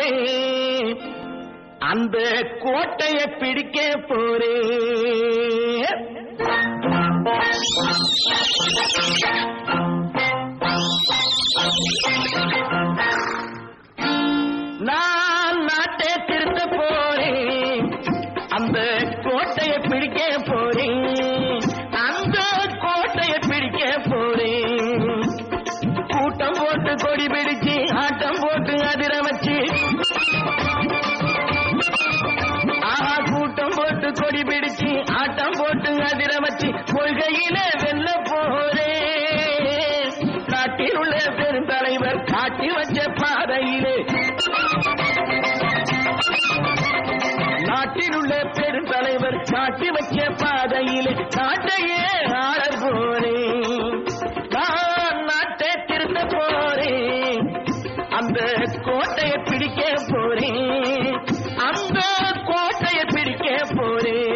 போறேன், அந்த கோட்டையை பிடிக்க போறேன். நான் நாட்டை திருத்த போறேன், அந்த கோட்டையை பிடிக்க போறேன், அந்த கோட்டையை பிடிக்க போறேன். கூட்டம் போட்டு கொடி பிடிச்சு ஆட்டம் போட்டு அதிர வச்சு, கூட்டம் போட்டு கொடி பிடிச்சு ஆட்டம் போட்டு அதிர வச்சு கொள்கையில வெல்ல போறேன். நாட்டில் உள்ள பெருந்தலைவர் காட்டி வச்ச பாதையிலே, நாட்டில் உள்ள பெருந்தலைவர் காட்டி வச்ச பாதையிலே நாட்டையே ஆள போறேன். நான் நாட்டை திருத்த போறேன், அந்த கோட்டையை பிடிக்க போறேன், அந்த கோட்டையை பிடிக்க போறேன்.